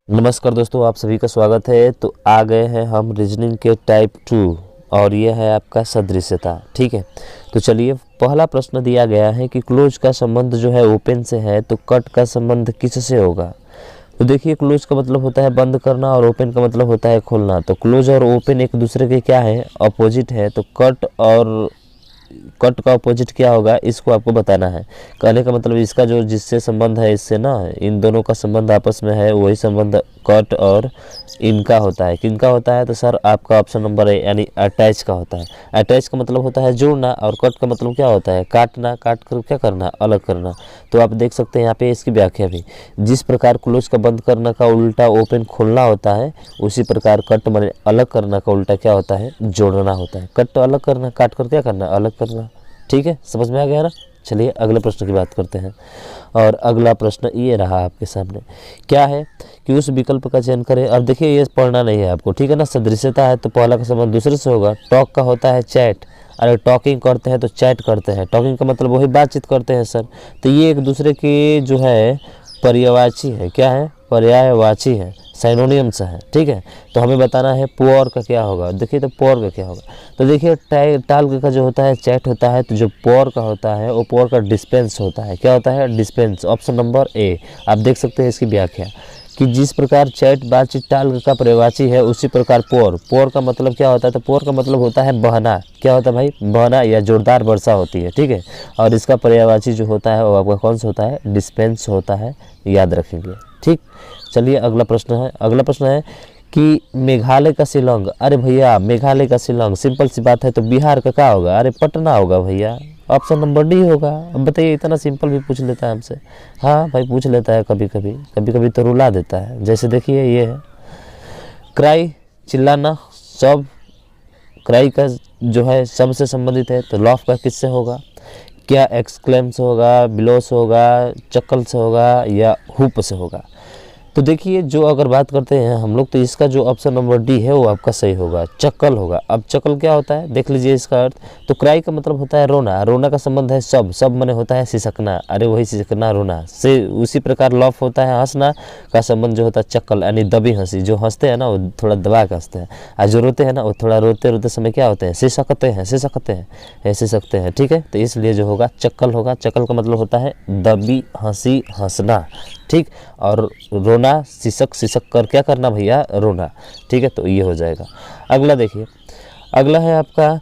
नमस्कार दोस्तों, आप सभी का स्वागत है। तो आ गए हैं हम रीजनिंग के टाइप 2 और ये है आपका सदृश्यता। ठीक है, तो चलिए पहला प्रश्न दिया गया है कि क्लोज का संबंध जो है ओपन से है तो कट का संबंध किससे होगा। तो देखिए, क्लोज का मतलब होता है बंद करना और ओपन का मतलब होता है खोलना। तो क्लोज और ओपन एक दूसरे के क्या है, अपोजिट है। तो कट का अपोजिट क्या होगा, इसको आपको बताना है। कहने का मतलब इसका जो जिससे संबंध है, इससे ना इन दोनों का संबंध आपस में है, वही संबंध कट और इनका होता है। किनका होता है, तो सर आपका ऑप्शन नंबर है, यानी अटैच का होता है। अटैच का मतलब होता है जोड़ना और कट का मतलब क्या होता है, काटना। काट कर क्या करना, अलग करना। तो आप देख सकते हैं यहाँ पे इसकी व्याख्या भी, जिस प्रकार क्लोज का बंद करना का उल्टा ओपन खोलना होता है, उसी प्रकार कट माने अलग करना का उल्टा क्या होता है, जोड़ना होता है। कट अलग करना, काट कर क्या करना, अलग करना। ठीक है, समझ में आ गया ना। चलिए अगले प्रश्न की बात करते हैं। और अगला प्रश्न ये रहा आपके सामने, क्या है कि उस विकल्प का चयन करें। अब देखिए, ये पढ़ना नहीं है आपको, ठीक है ना। सदृश्यता है तो पहला का संबंध दूसरे से होगा। टॉक का होता है चैट, अरे टॉकिंग करते हैं तो चैट करते हैं। टॉकिंग का मतलब वही बातचीत करते हैं सर। तो ये एक दूसरे के जो है पर्यायवाची है। क्या है, पर्यायवाची है, साइनोनियम्स है। ठीक है, तो हमें बताना है पुअर का क्या होगा। देखिए, तो पुअर का क्या होगा, तो देखिए टाल का जो होता है चैट होता है, तो जो पुअर का होता है वो पुअर का डिस्पेंस होता है। क्या होता है, डिस्पेंस। Option number A. आप देख सकते हैं इसकी व्याख्या कि जिस प्रकार चैट बातचीत टाल का पर्यायवाची है, उसी प्रकार पोर का मतलब क्या होता है, तो पोर का मतलब होता है बहना। क्या होता है भाई, बहना या जोरदार वर्षा होती है। ठीक है, और इसका पर्यायवाची जो होता है वो आपका कौन सा होता है, डिस्पेंस होता है। याद रखेंगे। ठीक, चलिए अगला प्रश्न है। अगला प्रश्न है कि मेघालय का शिलोंग। अरे भैया, मेघालय का शिलोंग सिंपल सी बात है, तो बिहार का क्या होगा, अरे पटना होगा भैया। ऑप्शन नंबर डी होगा। अब बताइए, इतना सिंपल भी पूछ लेता है हमसे। हाँ भाई, पूछ लेता है कभी कभी, कभी कभी तो रुला देता है। जैसे देखिए ये है, क्राई चिल्लाना, सब क्राई का जो है सब से संबंधित है, तो लॉफ का किससे होगा, क्या एक्सक्लेम से होगा, बिलो से होगा, चक्कल से होगा या हुप से होगा। तो देखिए, जो अगर बात करते हैं हम लोग, तो इसका जो ऑप्शन नंबर डी है वो आपका सही होगा, चक्कल होगा। अब चक्कल क्या होता है, देख लीजिए इसका अर्थ। तो क्राई का मतलब होता है रोना, रोना का संबंध है सब माने होता है सिसकना, अरे वही सिसकना, रोना से। उसी प्रकार लॉफ होता है हंसना का संबंध जो होता है चक्कल, यानी दबी हंसी। जो हंसते हैं ना वो थोड़ा दबा के हंसते हैं, और जो रोते हैं ना वो थोड़ा रोते रोते समय क्या होते हैं, सिसकते हैं, सिसकते हैं। ठीक है, तो इसलिए जो होगा चक्कल होगा। चक्कल का मतलब होता है दबी हंसी, हंसना। ठीक, और रोना सिसक कर क्या करना भैया, रोना। ठीक है, तो ये हो जाएगा। अगला देखिए, अगला है आपका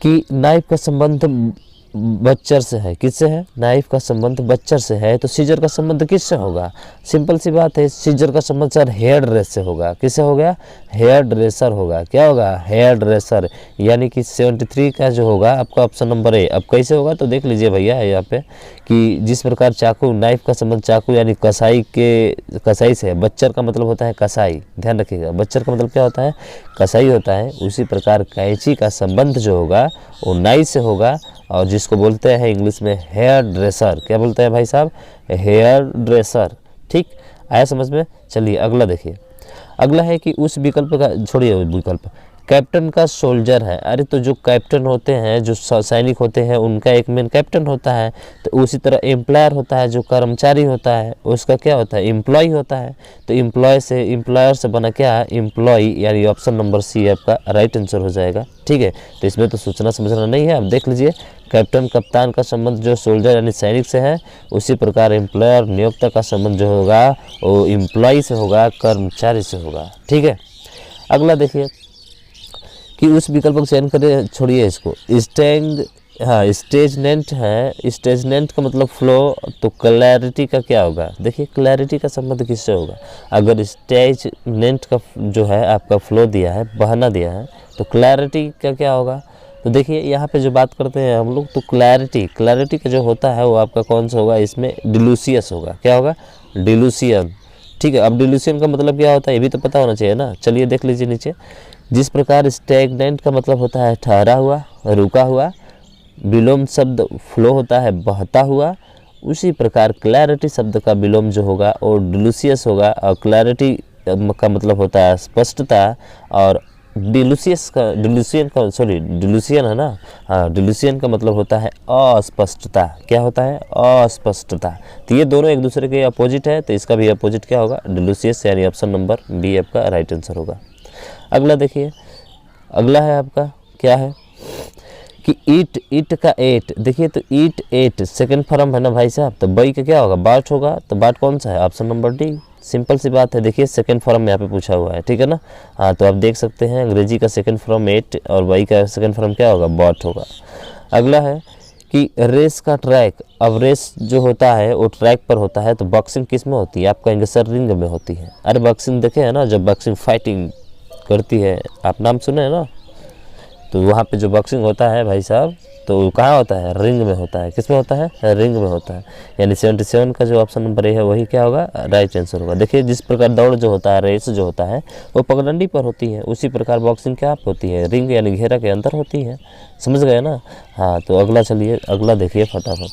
कि नाइफ का संबंध बच्चर से है। किससे है, नाइफ का संबंध बच्चर से है, तो सीजर का संबंध किससे होगा। सिंपल सी बात है, सीजर का संबंध सर हेयर ड्रेस से होगा। किससे हो गया, हेयर ड्रेसर होगा। क्या होगा, हेयर ड्रेसर। यानी कि 73 का जो होगा आपका ऑप्शन नंबर ए। अब कैसे होगा, तो देख लीजिए भैया यहाँ पे कि जिस प्रकार चाकू, नाइफ का संबंध चाकू यानी कसाई से है। बच्चर का मतलब होता है कसाई, ध्यान रखिएगा। बच्चर का मतलब क्या होता है, कसाई होता है। उसी प्रकार कैंची का संबंध जो होगा वो नाई से होगा, और जिसको बोलते हैं इंग्लिश में हेयर ड्रेसर। क्या बोलते हैं भाई साहब, हेयर ड्रेसर। ठीक, आया समझ में। चलिए अगला देखिए। अगला है कि उस विकल्प का, छोड़िए विकल्प, कैप्टन का सोल्जर है। अरे तो जो कैप्टन होते हैं, जो सैनिक होते हैं, उनका एक मेन कैप्टन होता है। तो उसी तरह एम्प्लॉयर होता है, जो कर्मचारी होता है, उसका क्या होता है, एम्प्लॉय होता है। तो एम्प्लॉयर से बना क्या, एम्प्लॉय, यानी ऑप्शन नंबर सी आपका राइट आंसर हो जाएगा। ठीक है, तो इसमें तो सोचना समझना नहीं है। अब देख लीजिए, कैप्टन कप्तान का संबंध जो सोल्जर यानी सैनिक से है, उसी प्रकार एम्प्लॉयर नियोक्ता का संबंध जो होगा वो एम्प्लॉय से होगा, कर्मचारी से होगा। ठीक है, अगला देखिए कि उस विकल्प का चयन करें, छोड़िए इसको। स्टेंग, हाँ स्टेजनेंट है। स्टेजनेंट का मतलब फ्लो, तो क्लैरिटी का क्या होगा, देखिए क्लैरिटी का संबंध किससे होगा। अगर स्टेजनेंट का जो है आपका फ्लो दिया है, बहना दिया है, तो क्लैरिटी का क्या होगा। तो देखिए यहाँ पे जो बात करते हैं हम लोग, तो क्लैरिटी का जो होता है वो आपका कौन सा होगा, इसमें डिलूसियस होगा। क्या होगा, डिलूसियन। ठीक है, अब डिलूसियन का मतलब क्या होता है ये भी तो पता होना चाहिए ना। चलिए देख लीजिए नीचे, जिस प्रकार स्टैग्नेंट का मतलब होता है ठहरा हुआ, रुका हुआ, विलोम शब्द फ्लो होता है बहता हुआ, उसी प्रकार क्लैरिटी शब्द का विलोम जो होगा वो डिलूसियस होगा। और क्लैरिटी का मतलब होता है स्पष्टता, और डिल्यूशियन है ना। हाँ, डिल्यूशियन का मतलब होता है अस्पष्टता। क्या होता है? अस्पष्टता। तो ये दोनों एक दूसरे के अपोजिट है, तो इसका भी अपोजिट क्या होगा? डिल्यूशियस, यानी ऑप्शन नंबर बी आपका राइट आंसर होगा। अगला देखिए, अगला है आपका क्या है कि ईट का एट। देखिए तो ईट एट सेकंड फॉर्म है ना भाई साहब, तो बई का क्या होगा? बाट होगा। तो बाट कौन सा है? Option number D. सिंपल सी बात है। देखिए सेकंड फॉर्म यहाँ पे पूछा हुआ है, ठीक है ना। हाँ, तो आप देख सकते हैं अंग्रेजी का सेकंड फॉर्म एट और बई का सेकंड फॉर्म क्या होगा? बाट होगा। अगला है कि रेस का ट्रैक। अब रेस जो होता है वो ट्रैक पर होता है, तो बॉक्सिंग किस में होती है? आप कहेंगे सर रिंग में होती है। अरे बॉक्सिंग देखे है ना, जब बॉक्सिंग फाइटिंग करती है, आप नाम सुने हैं ना, तो वहाँ पे जो बॉक्सिंग होता है भाई साहब, तो वो कहाँ होता है? रिंग में होता है। किस में होता है? रिंग में होता है। यानी 77 का जो ऑप्शन नंबर ए है वही क्या होगा? राइट आंसर होगा। देखिए जिस प्रकार दौड़ जो होता है, रेस जो होता है, वो पगडंडी पर होती है, उसी प्रकार बॉक्सिंग क्या होती है? रिंग यानी घेरा के अंदर होती है। समझ गए ना। हाँ, तो अगला चलिए, अगला देखिए फटाफट।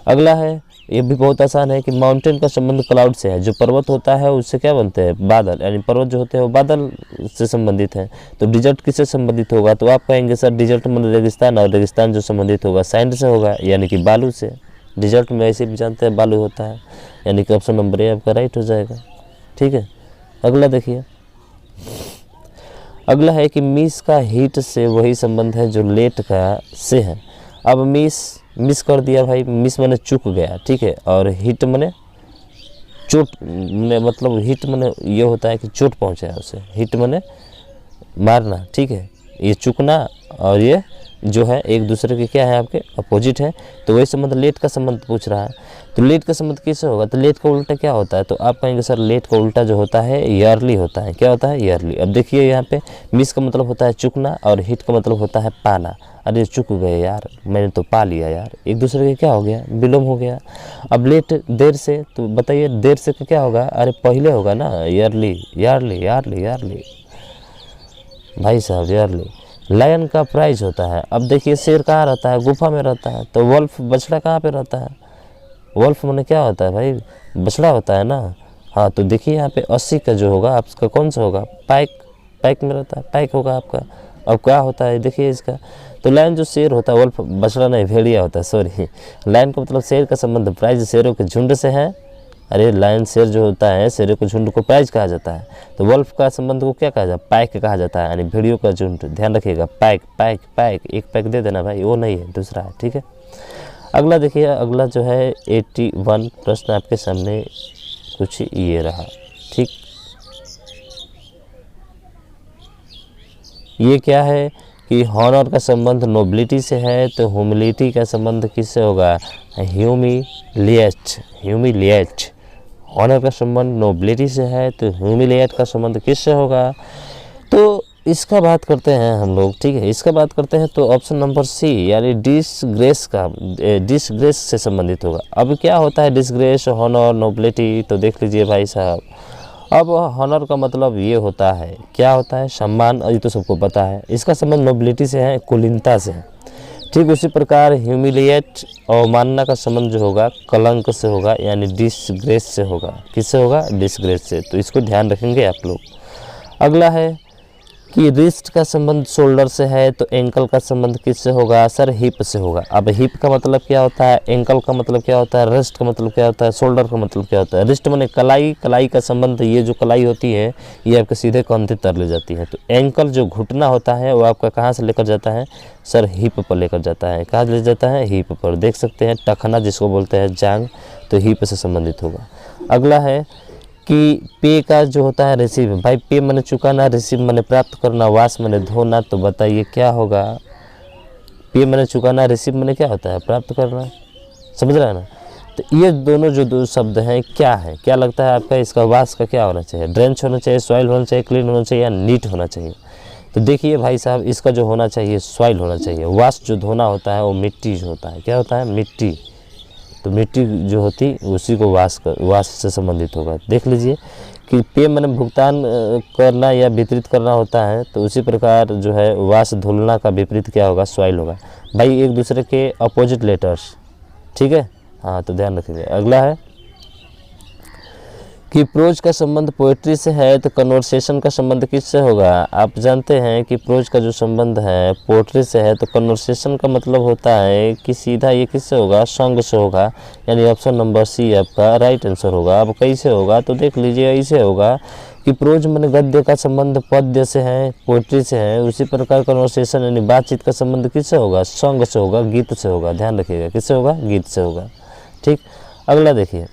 अगला है, ये भी बहुत आसान है कि माउंटेन का संबंध क्लाउड से है। जो पर्वत होता है उससे क्या बनते हैं? बादल। यानी पर्वत जो होते हैं वो बादल से संबंधित है। तो डिजर्ट किससे संबंधित होगा? तो आप कहेंगे सर डिजर्ट में रेगिस्तान, और रेगिस्तान जो संबंधित होगा सैंड से होगा, यानी कि बालू से। डिजर्ट में ऐसे भी जानते हैं बालू होता है, यानी कि ऑप्शन नंबर ए आपका राइट हो जाएगा। ठीक है, अगला देखिए। अगला है कि मिस का हिट से वही संबंध है जो लेट का से है। अब मिस कर दिया भाई, मिस मैंने चूक गया, ठीक है। और हिट मैंने चोट, मतलब हिट मैंने ये होता है कि चोट पहुंचाया उसे। हिट मैंने मारना, ठीक है। ये चूकना और ये जो है एक दूसरे के क्या है? आपके अपोजिट है। तो वही संबंध लेट का संबंध पूछ रहा है। तो लेट का संबंध किससे होगा? तो लेट का उल्टा क्या होता है? तो आप कहेंगे सर लेट का उल्टा जो होता है ईयरली होता है। क्या होता है? ईयरली। अब देखिए यहाँ पे मिस का मतलब होता है चुकना और हिट का मतलब होता है पाना। अरे चुक गए यार, मैंने तो पा लिया यार, एक दूसरे के क्या हो गया? विलोम हो गया। अब लेट देर से, तो बताइए देर से क्या होगा? अरे पहले होगा ना, ईयरली, यारली यारली यारली भाई साहब, यारली। लायन का प्राइज होता है। अब देखिए शेर कहाँ रहता है? गुफा में रहता है। तो वल्फ बछड़ा कहाँ पे रहता है? वल्फ मैंने क्या होता है भाई? बछड़ा होता है ना। हाँ, तो देखिए यहाँ पे 80 का जो होगा आपका कौन सा होगा? पैक में रहता है, पैक होगा आपका। अब क्या होता है देखिए इसका, तो लायन जो शेर होता है, वल्फ बछड़ा नहीं भेड़िया होता है, सॉरी। लायन का मतलब शेर का संबंध प्राइज शेरों के झुंड से है। अरे लायन शेर जो होता है, शेरों के झुंड को प्राइज कहा जाता है। तो वल्फ का संबंध को क्या कहा जाता है? पैक कहा जाता है, यानी भेड़ियों का झुंड। ध्यान रखिएगा, पैक पैक पैक, एक पैक दे देना भाई, वो नहीं है, दूसरा है, ठीक है। अगला देखिए, अगला जो है 81 प्रश्न आपके सामने कुछ ये रहा, ठीक। ये क्या है कि हॉनर का संबंध नोबिलिटी से है, तो ह्यूमिलिटी का संबंध किससे होगा? ह्यूमिलिएट। हॉनर का संबंध नोबिलिटी से है, तो ह्यूमिलिएट का संबंध किससे होगा? तो इसका बात करते हैं हम लोग, ठीक है। इसका बात करते हैं तो ऑप्शन नंबर सी, यानी डिसग्रेस से संबंधित होगा। अब क्या होता है डिसग्रेस, हॉनर, नोबिलिटी? तो देख लीजिए भाई साहब। अब हॉनर का मतलब ये होता है, क्या होता है? सम्मान, ये तो सबको पता है। इसका संबंध नोबिलिटी से है, कुलीनता से है, ठीक। उसी प्रकार ह्यूमिलिएट और मानना का संबंध जो होगा कलंक से होगा, यानी डिसग्रेस से होगा। किससे होगा? डिसग्रेस से। तो इसको ध्यान रखेंगे आप लोग। अगला है कि रिस्ट का संबंध शोल्डर से है, तो एंकल का संबंध किससे होगा? सर हिप से होगा। अब हिप का मतलब क्या होता है? एंकल का मतलब क्या होता है? रिस्ट का मतलब क्या होता है? शोल्डर का मतलब क्या होता है? रिस्ट माने कलाई, कलाई का संबंध, ये जो कलाई होती है ये आपके सीधे कंधे तर ले जाती है। तो एंकल जो घुटना होता है वो आपका कहाँ से लेकर जाता है? सर हिप पर लेकर जाता है। कहाँ ले जाता है? हिप पर। देख सकते हैं टखना जिसको बोलते हैं जांग, तो हिप से संबंधित होगा। अगला है कि पे का जो होता है रिसीव। भाई पे मैंने चुकाना, रिसीव मैंने प्राप्त करना, वाश मैंने धोना। तो बताइए क्या होगा? पे मैंने चुकाना, रिसीव मैंने क्या होता है? प्राप्त करना। समझ रहे हैं ना। तो ये दोनों जो दो शब्द हैं क्या है? क्या लगता है आपका? इसका वाश का क्या होना चाहिए? ड्रेंच होना चाहिए, सॉइल होना चाहिए, क्लीन होना चाहिए, या नीट होना चाहिए? तो देखिए भाई साहब, इसका जो होना चाहिए सॉइल होना चाहिए। वाश जो धोना होता है वो मिट्टी जो होता है, क्या होता है? मिट्टी। तो मिट्टी जो होती उसी को वाश से संबंधित होगा। देख लीजिए कि पे मैंने भुगतान करना या वितरित करना होता है, तो उसी प्रकार जो है वाश धुलना का विपरीत क्या होगा? सॉइल होगा। भाई एक दूसरे के अपोजिट लेटर्स, ठीक है। हाँ, तो ध्यान रखिए। अगला है कि प्रोज का संबंध पोएट्री से है तो कन्वर्सेशन का संबंध किससे होगा। आप जानते हैं कि प्रोज का जो संबंध है पोएट्री से है तो कन्वर्सेशन का मतलब होता है कि सीधा ये किससे होगा, सॉन्ग से होगा। यानी ऑप्शन नंबर सी आपका राइट आंसर होगा। अब कैसे होगा तो देख लीजिए, ऐसे होगा कि प्रोज माने गद्य का संबंध पद्य से है, पोएट्री से है। उसी प्रकार कन्वर्सेशन यानी बातचीत का संबंध किससे होगा, सॉन्ग से होगा, गीत से होगा। ध्यान रखिएगा किससे होगा, गीत से होगा। ठीक, अगला देखिए,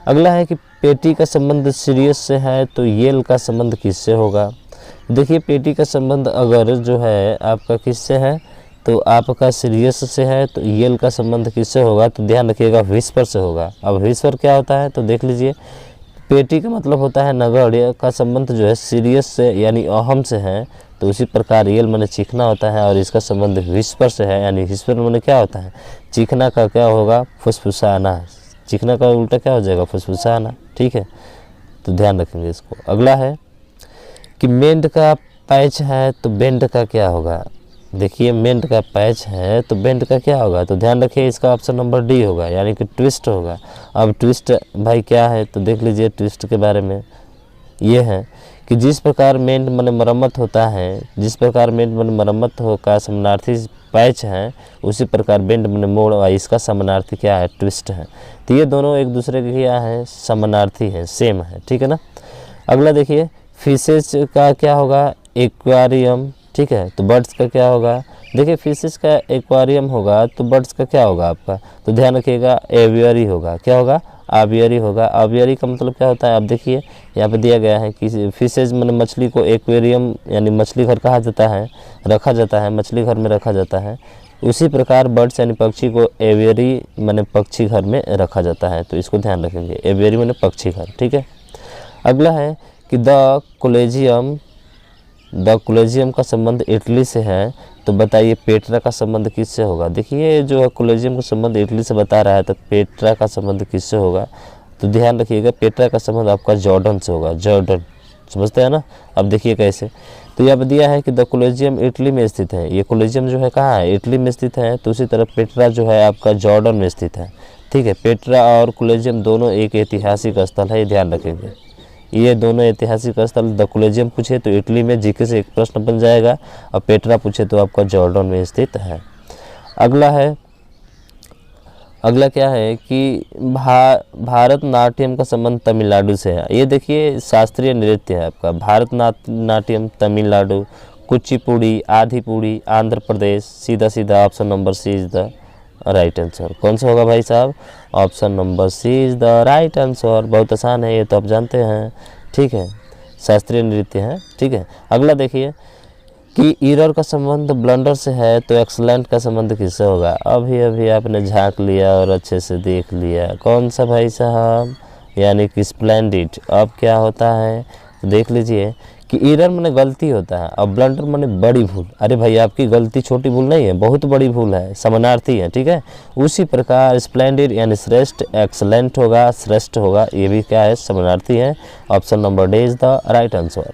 अगला है कि पेटी का संबंध सीरियस से है तो येल का संबंध किससे होगा। देखिए पेटी का संबंध अगर जो है आपका किससे है तो आपका सीरियस से है तो येल का संबंध किससे होगा तो ध्यान रखिएगा विस्पर से होगा। अब विस्पर क्या होता है तो देख लीजिए, पेटी का मतलब होता है नगण्य, का संबंध जो है सीरियस से यानी अहम से है। तो उसी प्रकार येल माने चीखना होता है और इसका संबंध विस्पर से है। यानी विस्पर माने क्या होता है, चीखना का क्या होगा, फुसफुसाना। चीखना का उल्टा क्या हो जाएगा, फुसफुसाना। ठीक है, तो ध्यान रखेंगे इसको। अगला है कि मेंढ का पैच है तो बेंड का क्या होगा। देखिए मेंढ का पैच है तो बेंड का क्या होगा तो ध्यान रखिए इसका ऑप्शन नंबर डी होगा, यानी कि ट्विस्ट होगा। अब ट्विस्ट भाई क्या है तो देख लीजिए, ट्विस्ट के बारे में ये है कि जिस प्रकार मेंढ माने मरम्मत होता है, जिस प्रकार मेंढ माने मरम्मत हो का समानार्थी पैच है, उसी प्रकार बेंड माने मोड़ और इसका समानार्थी क्या है, ट्विस्ट है। तो ये दोनों एक दूसरे के क्या है, समानार्थी है, सेम है। ठीक है ना। अगला देखिए, फिशेज का क्या होगा, एक्वेरियम। ठीक है, तो बर्ड्स का क्या होगा, देखिए फिशेज का एक्वेरियम होगा तो बर्ड्स का क्या होगा आपका, तो ध्यान रखिएगा एवियरी होगा। क्या होगा, आवियरी होगा। आवियरी का मतलब क्या होता है, आप देखिए यहाँ पे दिया गया है कि फिशेज माने मछली को एक्वेरियम यानी मछली घर कहा जाता है, रखा जाता है, मछली घर में रखा जाता है। उसी प्रकार बर्ड्स यानी पक्षी को एवियरी माने पक्षी घर में रखा जाता है। तो इसको ध्यान रखेंगे, एवियरी माने पक्षी घर। ठीक है। अगला है कि द कोलेजियम का संबंध इटली से है तो बताइए पेट्रा का संबंध किससे होगा। देखिए जो है कोलेजियम का संबंध इटली से बता रहा है तो पेट्रा का संबंध किससे होगा तो ध्यान रखिएगा पेट्रा का संबंध आपका जॉर्डन से होगा। जॉर्डन, समझते हैं ना। अब देखिए कैसे, तो यहाँ पर दिया है कि द कोलेजियम इटली में स्थित है। ये कोलेजियम जो है कहाँ है, इटली में स्थित है। तो उसी तरह पेट्रा जो है आपका जॉर्डन में स्थित है। ठीक है, पेट्रा और कोलेजियम दोनों एक ऐतिहासिक स्थल है, ये ध्यान रखेंगे। ये दोनों ऐतिहासिक स्थल, द कोलेजियम पूछे तो इटली में जीके से एक प्रश्न बन जाएगा और पेट्रा पूछे तो आपका जॉर्डन में स्थित है। अगला है, अगला क्या है कि भारतनाट्यम का संबंध तमिलनाडु से है। ये देखिए शास्त्रीय नृत्य है आपका भारतनाट्यम, तमिलनाडु, कुचिपुड़ी, आधिपुड़ी, आंध्र प्रदेश। सीधा सीधा option number C is the right answer. कौन सा होगा भाई साहब, option number C is the right answer. बहुत आसान है ये तो आप जानते हैं। ठीक है, शास्त्रीय नृत्य है। ठीक है। अगला देखिए कि ईरर का संबंध ब्लंडर से है तो एक्सलेंट का संबंध किससे होगा। अभी अभी आपने झांक लिया और अच्छे से देख लिया, कौन सा भाई साहब, यानी कि स्प्लेंडिड। अब क्या होता है तो देख लीजिए कि ईरर माने गलती होता है और ब्लंडर माने बड़ी भूल। अरे भाई आपकी गलती छोटी भूल नहीं है, बहुत बड़ी भूल है, समानार्थी है। ठीक है, उसी प्रकार स्प्लेंडिड यानी श्रेष्ठ, एक्सलेंट होगा, श्रेष्ठ होगा, ये भी क्या है, समानार्थी है। Option number D is the right answer.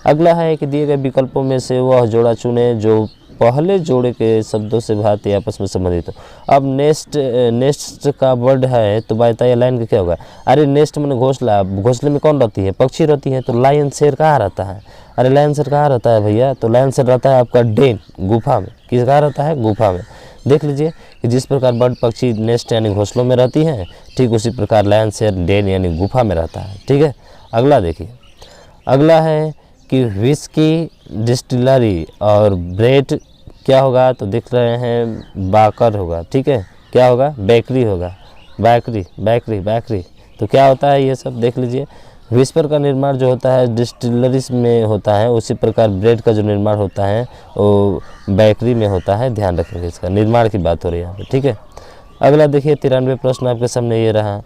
अगला है कि दिए गए विकल्पों में से वह जोड़ा चुने जो पहले जोड़े के शब्दों से भांति आपस में संबंधित हो। अब नेस्ट का वर्ड है तो बताइए लाइन का क्या होगा। अरे नेस्ट माने घोंसला, घोंसले में कौन रहती है, पक्षी रहती है। तो लायन शेर कहाँ रहता है, अरे लायन शेर कहाँ रहता है भैया, तो लायन शेर रहता है आपका डेन, गुफा में। किस कहाँ रहता है, गुफा में। देख लीजिए कि जिस प्रकार बर्ड पक्षी नेस्ट यानी घोंसलों में रहती हैं, ठीक उसी प्रकार लायन शेर डेन यानी गुफा में रहता है। ठीक है। अगला देखिए, अगला है कि विस्की डिस्टिलरी और ब्रेड क्या होगा तो दिख रहे हैं बाकर होगा। ठीक है, क्या होगा, बेकरी होगा, बैकरी। तो क्या होता है ये सब देख लीजिए। विस्पर का निर्माण जो होता है डिस्टिलरीज में होता है, उसी प्रकार ब्रेड का जो निर्माण होता है वो बेकरी में होता है। ध्यान रखेंगे, इसका निर्माण की बात हो रही है यहाँ पे। ठीक है। अगला देखिए 93 प्रश्न आपके सामने ये रहा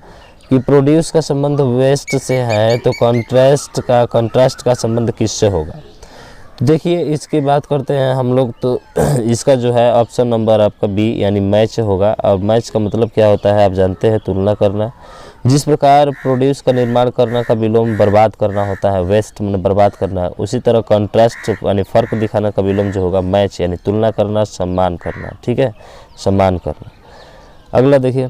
कि प्रोड्यूस का संबंध वेस्ट से है तो कंट्रास्ट का संबंध किससे होगा। देखिए इसकी बात करते हैं हम लोग तो इसका जो है ऑप्शन नंबर आपका बी यानी मैच होगा। और मैच का मतलब क्या होता है आप जानते हैं, तुलना करना। जिस प्रकार प्रोड्यूस का निर्माण करना का विलोम बर्बाद करना होता है, वेस्ट मतलब बर्बाद करना, उसी तरह कंट्रास्ट यानी फ़र्क दिखाना का विलोम जो होगा मैच यानी तुलना करना, सम्मान करना। ठीक है, सम्मान करना। अगला देखिए,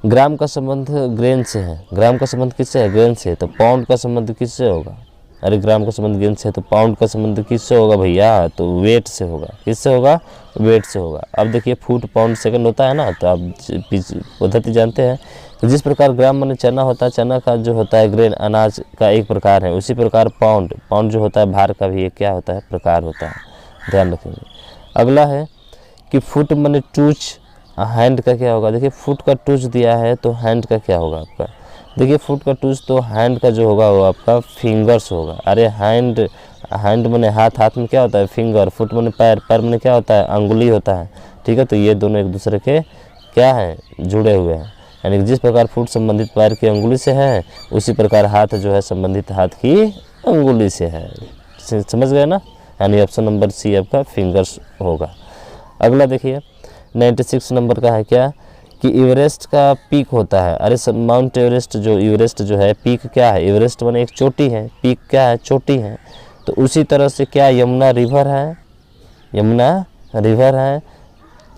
ग्राम का संबंध ग्रेन से है, ग्राम का संबंध किससे है? ग्रेन से। तो पाउंड का संबंध किससे होगा? अरे ग्राम का संबंध ग्रेन से है तो पाउंड का संबंध किससे होगा भैया? तो वेट से होगा। किससे होगा? वेट से होगा। अब देखिए फुट पाउंड सेकंड होता है ना, तो आप पद्धति जानते हैं। तो जिस प्रकार ग्राम माने चना होता है, चना का जो होता है ग्रेन अनाज का एक प्रकार है, उसी प्रकार पाउंड, पाउंड जो होता है भार का भी एक क्या होता है? प्रकार होता है, ध्यान रखेंगे। अगला है कि फुट माने टूच, हैंड का क्या होगा? देखिए फुट का टूच दिया है तो हैंड का क्या होगा आपका? देखिए फुट का टूच तो हैंड का जो होगा वो आपका फिंगर्स होगा। अरे हैंड, हैंड माने हाथ, हाथ में क्या होता है? फिंगर। फुट माने पैर, पैर माने क्या होता है? अंगुली होता है, ठीक है। तो ये दोनों एक दूसरे के क्या है? जुड़े हुए हैं। यानी जिस प्रकार फुट संबंधित पैर की अंगुली से है, उसी प्रकार हाथ जो है संबंधित हाथ की अंगुली से है। समझ गए ना? यानी ऑप्शन नंबर सी आपका फिंगर्स होगा। अगला देखिए 96 नंबर का है क्या कि एवरेस्ट का पीक होता है। अरे माउंट एवरेस्ट जो, एवरेस्ट जो है पीक क्या है? एवरेस्ट माने एक चोटी है, पीक क्या है? चोटी है। तो उसी तरह से क्या यमुना रिवर है? यमुना रिवर है।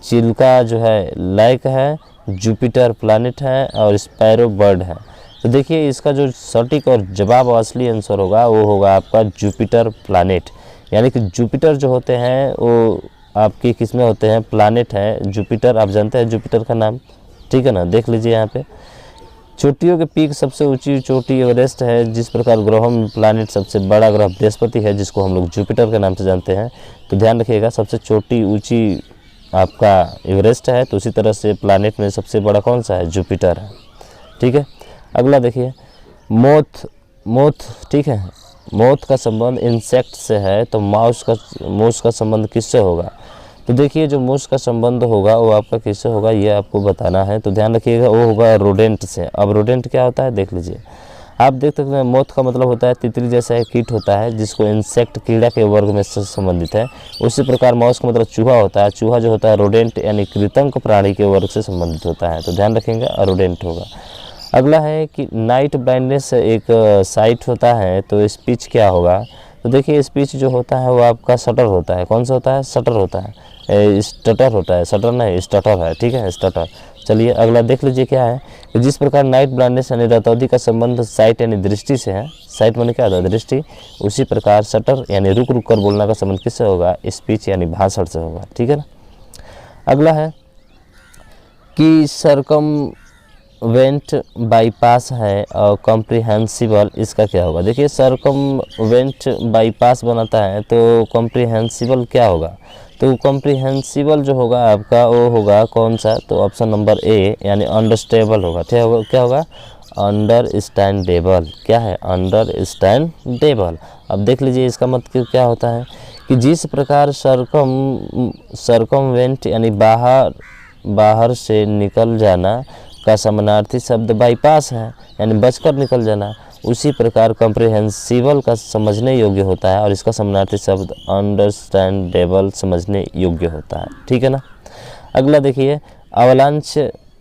चिल्का जो है लेक है, जुपिटर प्लैनेट है और स्पैरो बर्ड है। तो देखिए इसका जो सटीक और जवाब असली आंसर होगा वो होगा आपका जुपिटर प्लैनेट। यानी कि जुपिटर जो होते हैं वो आपके किस में होते हैं? प्लैनेट है जुपिटर। आप जानते हैं जुपिटर का नाम, ठीक है ना? देख लीजिए यहाँ पे चोटियों के पीक, सबसे ऊंची चोटी एवरेस्ट है। जिस प्रकार ग्रहों में प्लैनेट सबसे बड़ा ग्रह बृहस्पति है, जिसको हम लोग जुपिटर के नाम से जानते हैं। तो ध्यान रखिएगा सबसे छोटी ऊंची आपका एवरेस्ट है, तो उसी तरह से प्लैनेट में सबसे बड़ा कौन सा है? जुपिटर है, ठीक है। अगला देखिए मोथ, मोथ, ठीक है। मोथ का संबंध इंसेक्ट से है, तो मूस का संबंध किससे होगा? तो देखिए जो मूस का संबंध होगा वो आपका किससे होगा, ये आपको बताना है। तो ध्यान रखिएगा वो होगा रोडेंट से। अब रोडेंट क्या होता है देख लीजिए, आप देख सकते हैं मोथ का मतलब होता है तितली जैसा एक कीट होता है, जिसको इंसेक्ट कीड़ा के वर्ग में से संबंधित है। उसी प्रकार माउस का मतलब चूहा होता है। चूहा जो होता है रोडेंट यानी कृंतक प्राणी के वर्ग से संबंधित होता है। तो ध्यान रखेंगे रोडेंट होगा। अगला है कि नाइट ब्लाइंडनेस एक साइट होता है, तो स्पीच क्या होगा? तो देखिए स्पीच जो होता है वो आपका शटर होता है। कौन सा होता है? शटर होता है, स्टटर होता है, शटर नहीं स्टटर है, ठीक है, स्टटर। चलिए अगला देख लीजिए क्या है कि जिस प्रकार नाइट ब्लाइंडनेस यानी रतौंधी का संबंध साइट यानी दृष्टि से है, साइट माने क्या होता है? दृष्टि। उसी प्रकार शटर यानी रुक रुक कर बोलना का संबंध किससे होगा? स्पीच यानी भाषण से होगा, ठीक है ना। अगला है कि सर्कमवेंट बाईपास है और कॉम्प्रिहेंसिबल, इसका क्या होगा? देखिए सर्कमवेंट बाईपास बनाता है तो कॉम्प्रिहेंसिबल क्या होगा? तो कॉम्प्रिहेंसिबल जो होगा आपका वो होगा कौन सा? तो ऑप्शन नंबर ए यानी अंडरस्टैंडेबल होगा। क्या होगा? क्या होगा? अंडरस्टैंडेबल। क्या है? अंडरस्टैंडेबल। अब देख लीजिए इसका मतलब क्या होता है कि जिस प्रकार सर्कमवेंट यानी बाहर से निकल जाना का समानार्थी शब्द बाईपास है, यानी बचकर निकल जाना। उसी प्रकार कॉम्प्रिहेंसिबल का समझने योग्य होता है और इसका समानार्थी शब्द अंडरस्टैंडेबल समझने योग्य होता है, ठीक है ना। अगला देखिए अवलांच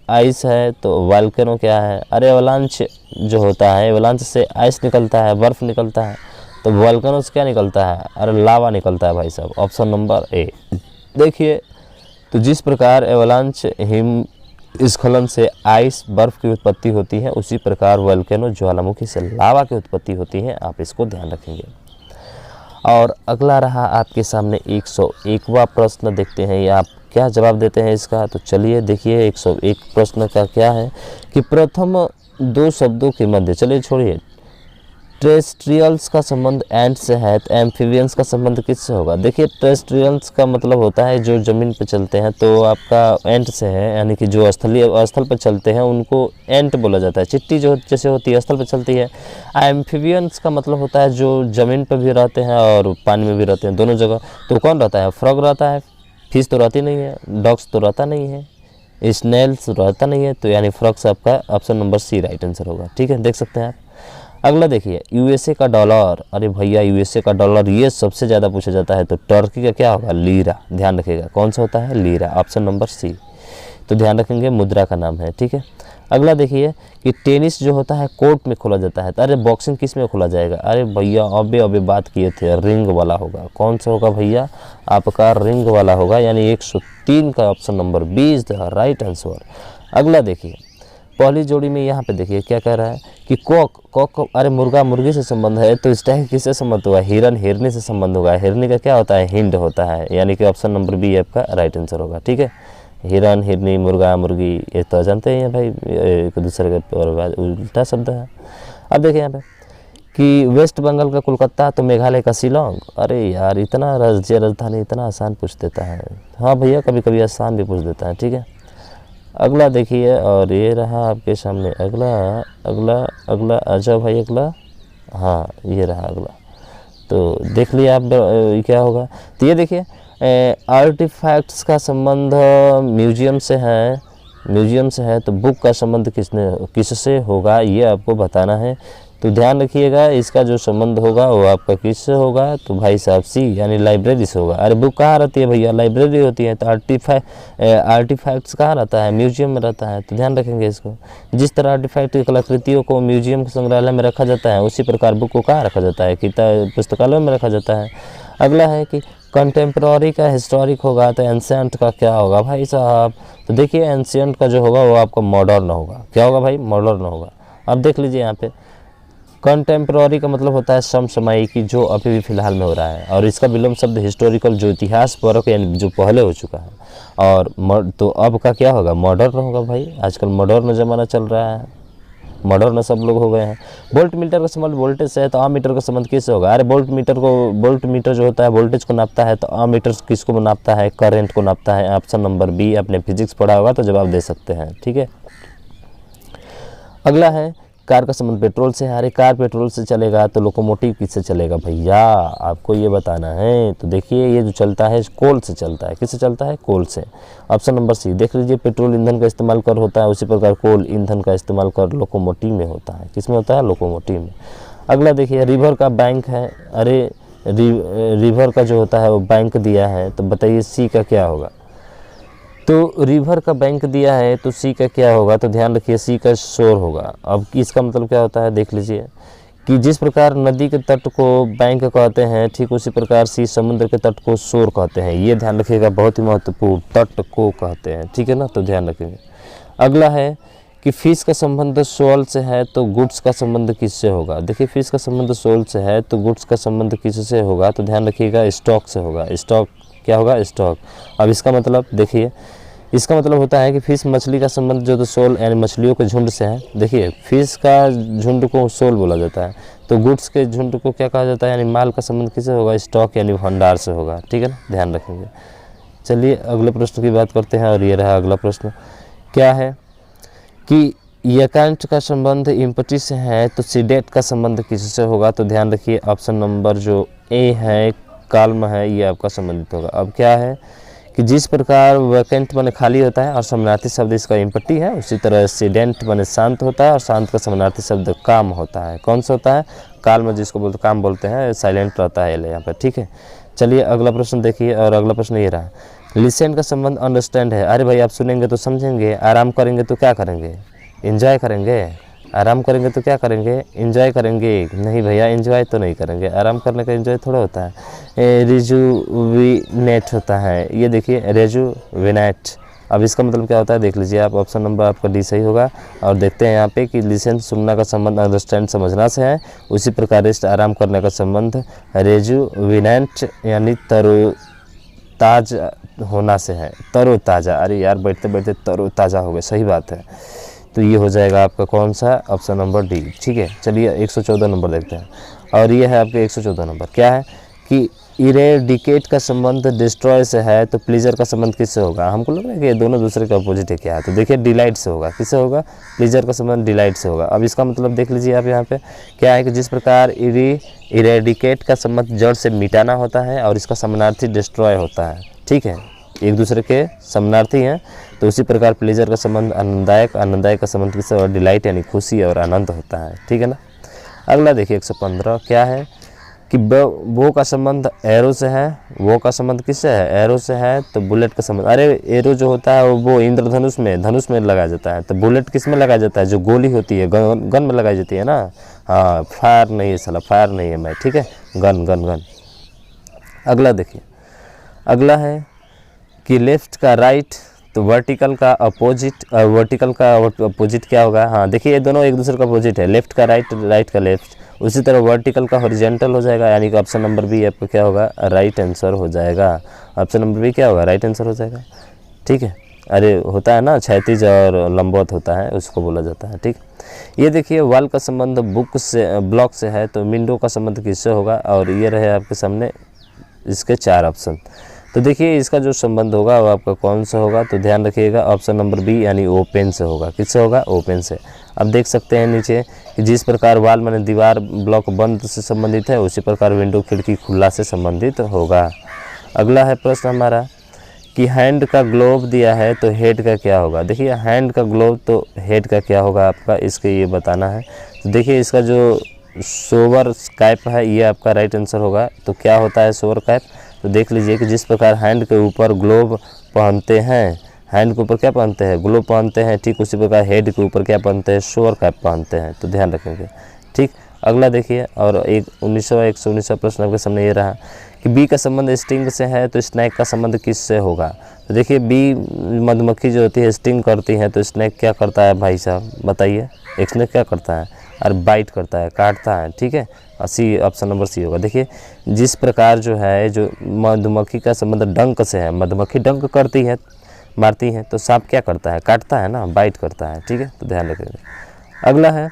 आइस है तो वोल्केनो क्या है? अरे अवलांच जो होता है, अवलांच से आइस निकलता है, बर्फ निकलता है। तो वोल्केनो से क्या निकलता है? अरे लावा निकलता है भाई साहब, ऑप्शन नंबर ए। देखिए तो जिस प्रकार अवलांच हिम स्खलन से आइस बर्फ की उत्पत्ति होती है, उसी प्रकार वोल्केनो ज्वालामुखी से लावा की उत्पत्ति होती है। आप इसको ध्यान रखेंगे। और अगला रहा आपके सामने 101वां प्रश्न, देखते हैं ये आप क्या जवाब देते हैं इसका। तो चलिए देखिए 101 प्रश्न का क्या है कि प्रथम दो शब्दों के मध्य, चलिए छोड़िए, टेरेस्ट्रियल्स का संबंध एंट से है तो एम्फीबियंस का संबंध किससे होगा? देखिए टेरेस्ट्रियल्स का मतलब होता है जो ज़मीन पर चलते हैं, तो आपका एंट से है, यानी कि जो स्थल पर चलते हैं उनको एंट बोला जाता है। चिट्टी जो जैसे होती है स्थल पर चलती है। एम्फीबियंस का मतलब होता है जो ज़मीन पर भी रहते हैं और पानी में भी रहते हैं, दोनों जगह। तो कौन रहता है? फ्रॉग रहता है, फिश तो रहती नहीं है, डॉग्स तो रहता नहीं है, स्नेल्स रहता नहीं है। तो यानी फ्रॉग्स आपका option number C right answer होगा, ठीक है, देख सकते हैं आप। अगला देखिए यूएसए का डॉलर। अरे भैया यूएसए का डॉलर ये सबसे ज़्यादा पूछा जाता है। तो टर्की का क्या होगा? लीरा। ध्यान रखिएगा कौन सा होता है? Lira, option number C. तो ध्यान रखेंगे मुद्रा का नाम है, ठीक है। अगला देखिए कि टेनिस जो होता है कोर्ट में खोला जाता है। तो अरे बॉक्सिंग किस में खोला जाएगा? अरे भैया अबे बात किए थे, रिंग वाला होगा। कौन सा होगा भैया? आपका रिंग वाला होगा, यानी 103 का option number B is the right answer. अगला देखिए पहली जोड़ी में यहाँ पे देखिए क्या कह रहा है कि कॉक अरे मुर्गा मुर्गी से संबंध है, तो इस टाइम किससे संबंध होगा, हिरन हिरनी से संबंध होगा। हिरनी का क्या होता है, हिंड होता है, यानी कि ऑप्शन नंबर बी आपका राइट आंसर होगा। ठीक है, हिरन हिरनी मुर्गा मुर्गी ये तो जानते हैं भाई, एक दूसरे के उल्टा शब्द है। अब देखिए यहाँ पे कि वेस्ट बंगाल का कोलकाता तो मेघालय का शिलोंग। अरे यार इतना राज्य राजधानी इतना आसान पूछ देता है। हाँ भैया कभी कभी आसान भी पूछ देता है। ठीक है, अगला देखिए, और ये रहा आपके सामने अगला अगला अगला आ जाओ भाई अगला। हाँ ये रहा अगला, तो देख लिया आप क्या होगा। तो ये देखिए आर्टिफैक्ट्स का संबंध म्यूजियम से है, तो बुक का संबंध किससे होगा ये आपको बताना है। तो ध्यान रखिएगा, इसका जो संबंध होगा वो आपका किससे होगा, तो भाई साहब सी यानी लाइब्रेरी से होगा। अरे बुक कहाँ रहती है भैया, लाइब्रेरी होती है। तो आर्टिफैक्ट्स कहाँ रहता है, म्यूजियम में रहता है। तो ध्यान रखेंगे इसको। जिस तरह आर्टिफैक्ट की कलाकृतियों को म्यूजियम संग्रहालय में रखा जाता है, उसी प्रकार बुक को कहाँ रखा जाता है, पुस्तकालय में रखा जाता है। अगला है कि कंटेम्प्रेरी का हिस्टोरिक होगा, तो एंशिएंट का क्या होगा भाई साहब। तो देखिए एंशिएंट का जो होगा वो आपका मॉडर्न होगा। क्या होगा भाई, मॉडर्न होगा। अब देख लीजिए यहाँ पे कंटेम्प्रेरी का मतलब होता है समसामयिक, जो अभी भी फिलहाल में हो रहा है। और इसका विलोम शब्द हिस्टोरिकल, जो इतिहास परक यानी जो पहले हो चुका है। और तो अब का क्या होगा, मॉडर्न होगा भाई। आजकल मॉडर्न ज़माना चल रहा है, मॉडर्न सब लोग हो गए हैं। वोल्ट मीटर का संबंध वोल्टेज से है, तो आमीटर का संबंध किससे होगा। अरे वोल्ट मीटर जो होता है वोल्टेज को नापता है, तो आमीटर किसको नापता है, करंट को नापता है। ऑप्शन नंबर बी, आपने फिजिक्स पढ़ा होगा तो जवाब दे सकते हैं। ठीक है, अगला है कार का संबंध पेट्रोल से है। अरे कार पेट्रोल से चलेगा तो लोकोमोटिव किससे चलेगा भैया, आपको ये बताना है। तो देखिए ये जो चलता है कोल से चलता है। किससे चलता है, कोल से। ऑप्शन नंबर सी देख लीजिए, पेट्रोल ईंधन का इस्तेमाल कर होता है, उसी प्रकार कोल ईंधन का इस्तेमाल कर लोकोमोटिव में होता है। किस में होता है, लोकोमोटिव में। अगला देखिए रिवर का बैंक है। अरे रिवर का जो होता है वो बैंक दिया है, तो बताइए सी का क्या होगा। तो रिवर का बैंक दिया है, तो सी का क्या होगा, तो ध्यान रखिए सी का शोर होगा। अब इसका मतलब क्या होता है, देख लीजिए कि जिस प्रकार नदी के तट को बैंक कहते हैं, ठीक उसी प्रकार सी समुद्र के तट को शोर कहते हैं। ये ध्यान रखिएगा, बहुत ही महत्वपूर्ण, तट को कहते हैं। ठीक है ना, तो ध्यान रखेंगे। अगला है कि फिश का संबंध सोल से है, तो गुड्स का संबंध किससे होगा। देखिए फिश का संबंध सोल से है, तो गुड्स का संबंध किससे होगा, तो ध्यान रखिएगा स्टॉक से होगा। स्टॉक क्या होगा, स्टॉक। अब इसका मतलब देखिए, इसका मतलब होता है कि फिश मछली का संबंध जो तो सोल यानी मछलियों के झुंड से है। देखिए फिश का झुंड को सोल बोला जाता है, तो गुड्स के झुंड को क्या कहा जाता है, यानी माल का संबंध किससे होगा, स्टॉक यानी भंडार से होगा। ठीक है ना, ध्यान रखेंगे। चलिए अगले प्रश्न की बात करते हैं, और ये रहा अगला प्रश्न। क्या है कि यकांट का संबंध इम्पटी से है, तो सीडेट का संबंध किससे होगा, तो ध्यान रखिए ऑप्शन नंबर जो ए है काल्म है, ये आपका संबंधित होगा। अब क्या है कि जिस प्रकार वैकेंट माने खाली होता है और समानार्थी शब्द इसका इम्पटी है, उसी तरह सीडेंट माने शांत होता है और शांत का समानार्थी शब्द काम होता है। कौन सा होता है, काल्म, जिसको बोलते काम बोलते हैं, साइलेंट रहता है यहाँ पर। ठीक है, चलिए अगला प्रश्न देखिए, और अगला प्रश्न ये रहा, लिसन का संबंध अंडरस्टैंड है। अरे भाई आप सुनेंगे तो समझेंगे, आराम करेंगे तो क्या करेंगे, एंजॉय करेंगे। आराम करेंगे तो क्या करेंगे, एंजॉय करेंगे। नहीं भैया एंजॉय तो नहीं करेंगे, आराम करने का एंजॉय थोड़ा होता है, रिजुविनेट होता है। ये देखिए रिजुविनेट। अब इसका मतलब क्या होता है, देख लीजिए आप, ऑप्शन नंबर आपका डी सही होगा। और देखते हैं यहाँ पे कि लिसन सुनना का संबंध अंडरस्टैंड समझना से है, उसी प्रकार रेस्ट आराम करने का संबंध रिजुविनेट यानी तरोताजा होना से है। तरोताजा, अरे यार बैठते बैठते तरोताजा हो गए, सही बात है। तो ये हो जाएगा आपका कौन सा, ऑप्शन नंबर डी। ठीक है, चलिए 114 नंबर देखते हैं, और ये है आपके 114 नंबर। क्या है कि इरेडिकेट का संबंध डिस्ट्रॉय से है, तो प्लीजर का संबंध किससे होगा। हमको लग रहा है कि ये दोनों दूसरे के अपोजिट है। क्या है, तो देखिए डिलाइट से होगा। किससे होगा, प्लीजर का संबंध डिलाइट से होगा। अब इसका मतलब देख लीजिए आप यहाँ पे क्या है कि जिस प्रकार इरेडिकेट का संबंध जड़ से मिटाना होता है, और इसका समानार्थी डिस्ट्रॉय होता है। ठीक है, एक दूसरे के समानार्थी हैं, तो उसी प्रकार प्लेजर का संबंध आनंददायक, आनंददायक का संबंध किससे, और डिलाइट यानी खुशी और आनंद होता है। ठीक है ना। अगला देखिए 115, क्या है कि वो का संबंध एरो से है। वो का संबंध किससे है, एरो से है, तो बुलेट का संबंध, अरे एरो जो होता है वो इंद्रधनुष में, धनुष में लगाया जाता है, तो बुलेट किस में लगाया जाता है, जो गोली होती है गन में लगाई जाती है ना। हाँ फायर नहीं है साला, फायर नहीं है मैं, ठीक है, गन गन गन। अगला देखिए, अगला है कि लेफ्ट का राइट, तो वर्टिकल का अपोजिट क्या होगा? हाँ देखिए, ये दोनों एक दूसरे का अपोजिट है, लेफ्ट का राइट, राइट का लेफ्ट। उसी तरह वर्टिकल का हॉरिजॉन्टल हो जाएगा, यानी कि ऑप्शन नंबर बी आपका क्या होगा? राइट आंसर हो जाएगा। ऑप्शन नंबर बी क्या होगा? राइट आंसर हो जाएगा। ठीक है, अरे होता है ना, क्षैतिज और लंबवत होता है, उसको बोला जाता है। ठीक, ये देखिए वॉल का संबंध बुक से ब्लॉक से है, तो विंडो का संबंध किससे होगा? और ये रहे आपके सामने इसके 4 ऑप्शन। तो देखिए इसका जो संबंध होगा वो आपका कौन सा होगा? तो ध्यान रखिएगा, ऑप्शन नंबर बी यानी ओपन से होगा। किससे होगा? ओपन से। अब देख सकते हैं नीचे कि जिस प्रकार वॉल माने दीवार ब्लॉक बंद से संबंधित है, उसी प्रकार विंडो खिड़की खुला से संबंधित होगा। अगला है प्रश्न हमारा कि हैंड का ग्लोव दिया है तो हेड का क्या होगा? देखिए हैंड का ग्लोव तो हेड का क्या होगा आपका, इसके ये बताना है। तो देखिए इसका जो सोवर कैप है ये आपका राइट आंसर होगा। तो क्या होता है सोवर कैप? तो देख लीजिए कि जिस प्रकार हैंड के ऊपर ग्लोव पहनते हैं, हैंड के ऊपर क्या पहनते हैं? ग्लोव पहनते हैं, ठीक उसी प्रकार हेड के ऊपर क्या पहनते हैं? सोवर कैप पहनते हैं। तो ध्यान रखेंगे। ठीक, अगला देखिए, और एक 119वां प्रश्न आपके सामने ये रहा कि बी का संबंध स्टिंग से है, तो स्नैक का संबंध किससे होगा? तो देखिए बी मधुमक्खी जो होती है स्टिंग करती है, तो स्नैक क्या करता है भाई साहब बताइए? एक स्नैक क्या करता है? और बाइट करता है, काटता है। ठीक है, सी, ऑप्शन नंबर सी होगा। देखिए जिस प्रकार जो है जो मधुमक्खी का संबंध डंक से है, मधुमक्खी डंक करती है, मारती है, तो सांप क्या करता है? काटता है ना, बाइट करता है। ठीक है, तो ध्यान रखेंगे। अगला है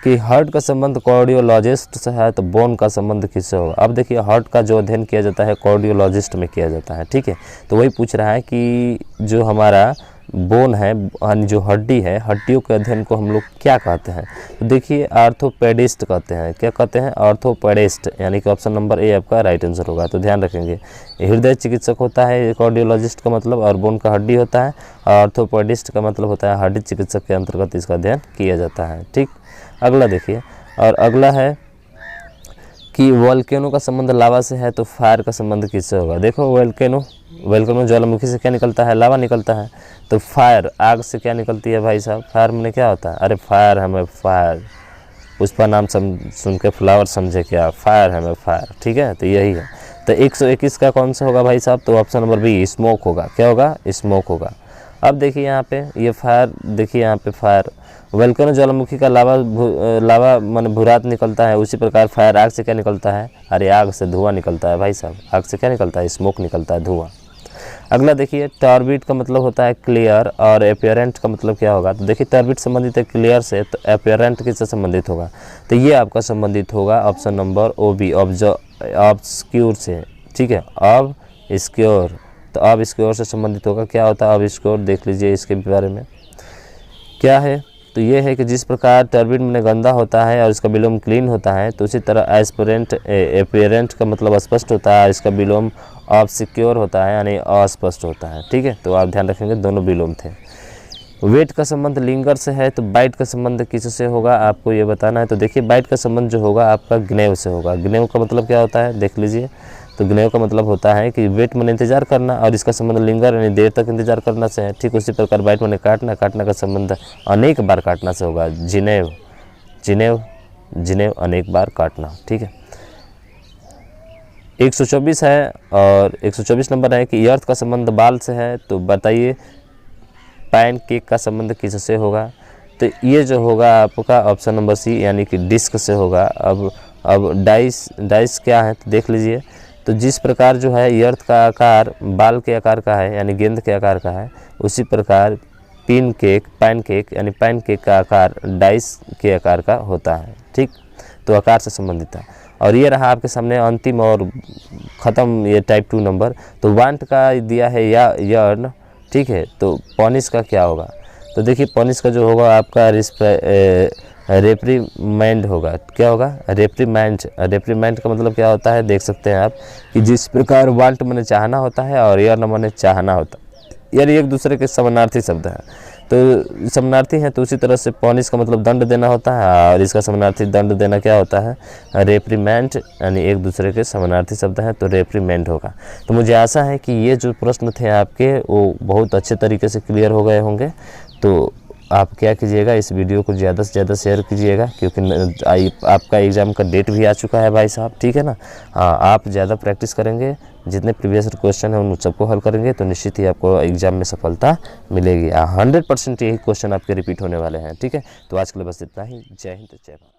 कि हार्ट का संबंध कार्डियोलॉजिस्ट से है, तो बोन का संबंध किससे होगा? अब देखिए हार्ट का जो अध्ययन किया जाता है कार्डियोलॉजिस्ट में किया जाता है। ठीक है, तो वही पूछ रहा है कि जो हमारा बोन है, यानी जो हड्डी है, हड्डियों के अध्ययन को हम लोग क्या कहते हैं? तो देखिए आर्थोपेडिस्ट कहते हैं। क्या कहते हैं? आर्थोपेडिस्ट, यानी कि ऑप्शन नंबर ए आपका राइट आंसर होगा। तो ध्यान रखेंगे, हृदय चिकित्सक होता है कार्डियोलॉजिस्ट का मतलब, और बोन का हड्डी होता है, और आर्थोपेडिस्ट का मतलब होता है हड्डी चिकित्सक के अंतर्गत इसका अध्ययन किया जाता है। ठीक, अगला देखिए, और अगला है कि वोल्केनो का संबंध लावा से है, तो फायर का संबंध किससे होगा? देखो वोल्केनो ज्वालामुखी से क्या निकलता है? लावा निकलता है। तो फायर आग से क्या निकलती है भाई साहब? फायर में क्या होता है? अरे फायर हमें फायर, उसका नाम सुन के फ्लावर समझे क्या? फायर हमें फायर। ठीक है, तो यही है। तो 121 का कौन सा होगा भाई साहब? तो ऑप्शन नंबर बी स्मोक होगा। क्या होगा? स्मोक होगा। अब देखिए यहाँ पे ये फायर, देखिए यहाँ पे फायर वोल्केनो ज्वालामुखी का लावा माने भूरात निकलता है, उसी प्रकार फायर आग से क्या निकलता है? अरे आग से धुआं निकलता है भाई साहब। आग से क्या निकलता है? स्मोक निकलता है, धुआं। अगला देखिए टॉर्बिड का मतलब होता है क्लियर, और एपियरेंट का मतलब क्या होगा? तो देखिए टॉर्बिड संबंधित है क्लियर से, तो एपियरेंट किससे संबंधित होगा? तो ये आपका संबंधित होगा ऑप्शन नंबर ओ बी, ऑब्सक्यूर से। ठीक है, ऑब्सक्योर, तो ऑब्सक्योर से संबंधित होगा। क्या होता है ऑब्सक्योर? देख लीजिए इसके बारे में क्या है। तो ये है कि जिस प्रकार टर्बिड में गंदा होता है और इसका विलोम क्लीन होता है, तो उसी तरह एपियरेंट का मतलब स्पष्ट होता है, इसका विलोम ऑब्सक्योर होता है, यानी अस्पष्ट होता है। ठीक है, तो आप ध्यान रखेंगे दोनों विलोम थे। वेट का संबंध लिंगर से है, तो बाइट का संबंध किससे होगा आपको ये बताना है। तो देखिए बाइट का संबंध जो होगा आपका ग्नेव से होगा। ग्नेव का मतलब क्या होता है? देख लीजिए, तो ग्नेव का मतलब होता है कि वेट में इंतजार करना, और इसका संबंध लिंगर यानी देर तक इंतजार करना से है। ठीक उसी प्रकार बाइट में काटना, काटना का संबंध अनेक बार काटना से होगा। जिनेव, जिनेव, जिनेव अनेक बार काटना। ठीक है, 124 है, और 124 नंबर है कि अर्थ का संबंध बाल से है, तो बताइए पैन केक का संबंध किससे होगा? तो ये जो होगा आपका ऑप्शन नंबर सी, यानी कि डिस्क से होगा। अब डाइस क्या है? तो देख लीजिए, तो जिस प्रकार जो है अर्थ का आकार बाल के आकार का है, यानी गेंद के आकार का है, उसी प्रकार पैन केक यानी पैन केक का आकार डाइस के आकार का होता है। ठीक, तो आकार से संबंधित है। और ये रहा आपके सामने अंतिम और ख़त्म ये टाइप 2 नंबर। तो वांट का दिया है या यर्न। ठीक है, तो पॉनिश का क्या होगा? तो देखिए पॉनिश का जो होगा आपका रेप्रीमेंड होगा। क्या होगा? रेप्रीमेंड। रेप्रीमेंड का मतलब क्या होता है? देख सकते हैं आप कि जिस प्रकार वांट माने चाहना होता है और यर्न माने चाहना होता है, यानी एक दूसरे के समानार्थी शब्द है। तो समानार्थी हैं, तो उसी तरह से पॉनिश का मतलब दंड देना होता है, और इसका समानार्थी दंड देना क्या होता है? रेप्रीमेंट, यानी एक दूसरे के समानार्थी शब्द हैं, तो रेप्रीमेंट होगा। तो मुझे आशा है कि ये जो प्रश्न थे आपके वो बहुत अच्छे तरीके से क्लियर हो गए होंगे। तो आप क्या कीजिएगा, इस वीडियो को ज़्यादा से ज़्यादा शेयर कीजिएगा, क्योंकि आपका एग्ज़ाम का डेट भी आ चुका है भाई साहब, ठीक है ना। हाँ, आप ज़्यादा प्रैक्टिस करेंगे, जितने प्रीवियस क्वेश्चन हैं उन सबको हल करेंगे तो निश्चित ही आपको एग्ज़ाम में सफलता मिलेगी। 100% यही क्वेश्चन आपके रिपीट होने वाले हैं, ठीक है। तो आज के लिए बस इतना ही। जय हिंद, जय भारत।